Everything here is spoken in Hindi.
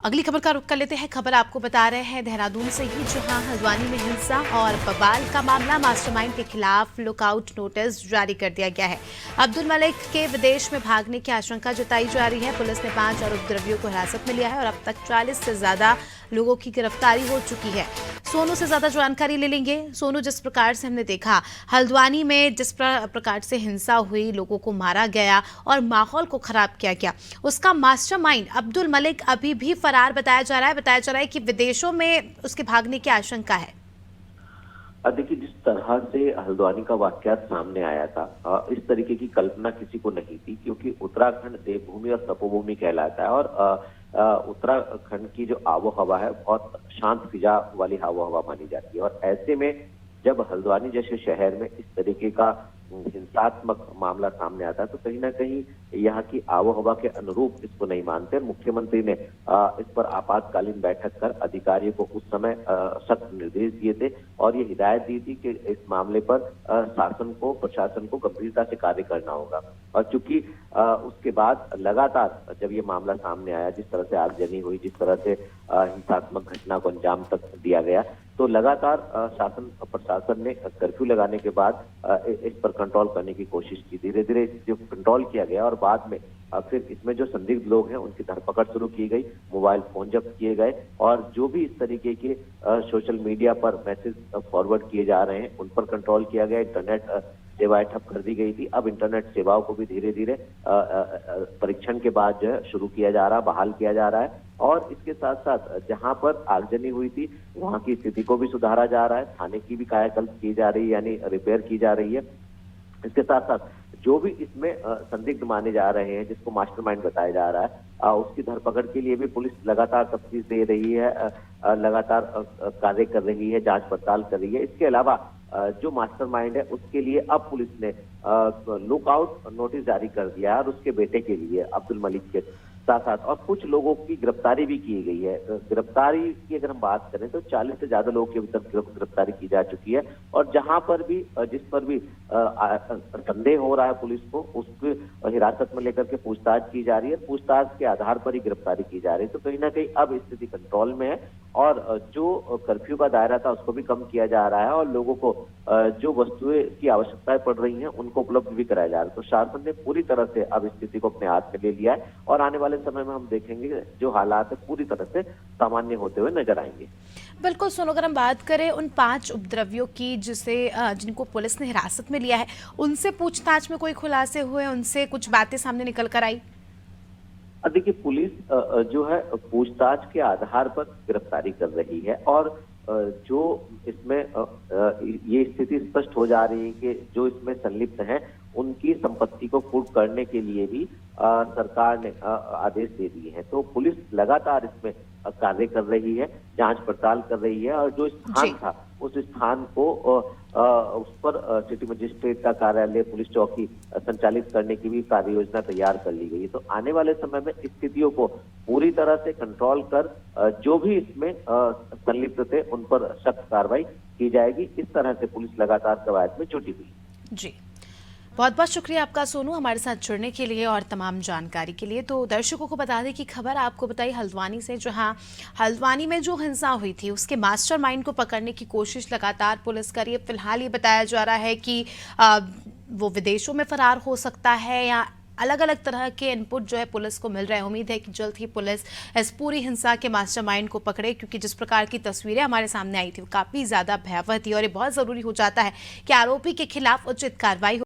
अगली खबर का रुख कर लेते हैं। खबर आपको बता रहे हैं देहरादून से ही, जहां हल्द्वानी में हिंसा और बवाल का मामला, मास्टरमाइंड के खिलाफ लुकआउट नोटिस जारी कर दिया गया है। अब्दुल मलिक के विदेश में भागने की आशंका जताई जा रही है। पुलिस ने 5 और उपद्रवियों को हिरासत में लिया है और अब तक 40 से ज्यादा लोगों की गिरफ्तारी हो चुकी है। सोनू से ज्यादा जानकारी ले लेंगे। सोनू, जिस प्रकार से हमने देखा हल्द्वानी में जिस प्रकार से हिंसा हुई, लोगों को मारा गया और माहौल को खराब किया गया, उसका मास्टरमाइंड अब्दुल मलिक अभी भी फरार बताया जा रहा है। बताया जा रहा है कि विदेशों में उसके भागने की आशंका है। देखिए, जिस तरह से हल्द्वानी का वाकयात सामने आया था, इस तरीके की कल्पना किसी को नहीं थी, क्योंकि उत्तराखंड देवभूमि और तपोभूमि कहलाता है और उत्तराखंड की जो आबो हवा है बहुत शांत फिजा वाली आबो हवा मानी जाती है। और ऐसे में जब हल्द्वानी जैसे शहर में इस तरीके का हिंसात्मक मामला सामने आता है तो कहीं ना कहीं यहाँ की आबो हवा के अनुरूप इसको नहीं मानते। मुख्यमंत्री ने इस पर आपातकालीन बैठक कर अधिकारियों को उस समय सख्त निर्देश दिए थे और ये हिदायत दी थी कि इस मामले पर शासन को, प्रशासन को गंभीरता से कार्य करना होगा। और चूंकि उसके बाद लगातार जब ये मामला सामने आया, जिस तरह से आगजनी हुई, जिस तरह से हिंसात्मक घटना को अंजाम तक दिया गया, तो लगातार शासन प्रशासन ने कर्फ्यू लगाने के बाद इस पर कंट्रोल करने की कोशिश की। धीरे धीरे जो कंट्रोल किया गया और बाद में फिर इसमें जो संदिग्ध लोग हैं उनकी धरपकड़ शुरू की गई, मोबाइल फोन जब्त किए गए और जो भी इस तरीके के सोशल मीडिया पर मैसेज फॉरवर्ड किए जा रहे हैं उन पर कंट्रोल किया गया। इंटरनेट सेवाएं ठप कर दी गई थी। अब इंटरनेट सेवाओं को भी धीरे धीरे परीक्षण के बाद जो है शुरू किया जा रहा है, बहाल किया जा रहा है। और इसके साथ साथ जहां पर आगजनी हुई थी वहां की स्थिति को भी सुधारा जा रहा है, थाने की भी कायाकल्प की जा रही है, यानी रिपेयर की जा रही है। इसके साथ साथ जो भी इसमें संदिग्ध माने जा रहे हैं, जिसको मास्टरमाइंड बताया जा रहा है, उसकी धरपकड़ के लिए भी पुलिस लगातार तफ्तीश दे रही है, लगातार कार्य कर रही है, जांच पड़ताल कर रही है। इसके अलावा जो मास्टरमाइंड है उसके लिए अब पुलिस ने लुकआउट नोटिस जारी कर दिया है और उसके बेटे के लिए, अब्दुल मलिक के साथ साथ और कुछ लोगों की गिरफ्तारी भी की गई है। गिरफ्तारी की अगर हम बात करें तो 40 से ज्यादा लोगों की अभी तक गिरफ्तारी की जा चुकी है और जहां पर भी जिस पर भी संदेह हो रहा है पुलिस को, उसको हिरासत में लेकर के पूछताछ की जा रही है। पूछताछ के आधार पर ही गिरफ्तारी की जा रही है। तो कहीं ना कहीं अब स्थिति कंट्रोल में है और जो कर्फ्यू का दायरा था उसको भी कम किया जा रहा है और लोगों को जो वस्तुएं की आवश्यकताएं पड़ रही हैं उनको उपलब्ध भी कराया जा रहा है। तो शासन ने पूरी तरह से अब स्थिति को अपने हाथ में ले लिया है और आने वाले समय में हम देखेंगे जो हालात है पूरी तरह से सामान्य होते हुए नजर आएंगे। बिल्कुल सोनू, अगर हम बात करें उन 5 उपद्रवियों की जिनको पुलिस ने हिरासत में लिया है, उनसे पूछताछ में कोई खुलासे हुए, उनसे कुछ बातें सामने निकल कर आई? देखिए, पुलिस जो है पूछताछ के आधार पर गिरफ्तारी कर रही है और जो इसमें ये स्थिति स्पष्ट हो जा रही है कि जो इसमें संलिप्त हैं उनकी संपत्ति को कुर्क करने के लिए भी सरकार ने आदेश दे दिए हैं। तो पुलिस लगातार इसमें कार्य कर रही है, जांच पड़ताल कर रही है और जो स्थान था उस स्थान को उस पर सिटी मजिस्ट्रेट का कार्यालय, पुलिस चौकी संचालित करने की भी कार्य योजना तैयार कर ली गई है। तो आने वाले समय में स्थितियों को पूरी तरह से कंट्रोल कर जो भी इसमें संलिप्त थे उन पर सख्त कार्रवाई की जाएगी। इस तरह से पुलिस लगातार कवायद में जुटी हुई है। जी, बहुत बहुत शुक्रिया आपका सोनू, हमारे साथ जुड़ने के लिए और तमाम जानकारी के लिए। तो दर्शकों को बता दें कि खबर आपको बताई हल्द्वानी से, जहां हल्द्वानी में जो हिंसा हुई थी उसके मास्टरमाइंड को पकड़ने की कोशिश लगातार पुलिस कर रही है। फिलहाल ये बताया जा रहा है कि वो विदेशों में फरार हो सकता है या अलग अलग तरह के इनपुट जो है पुलिस को मिल रहे हैं। उम्मीद है कि जल्द ही पुलिस इस पूरी हिंसा के मास्टरमाइंड को पकड़े, क्योंकि जिस प्रकार की तस्वीरें हमारे सामने आई थी वो काफ़ी ज़्यादा भयावह थी और ये बहुत ज़रूरी हो जाता है कि आरोपी के खिलाफ उचित कार्रवाई हो।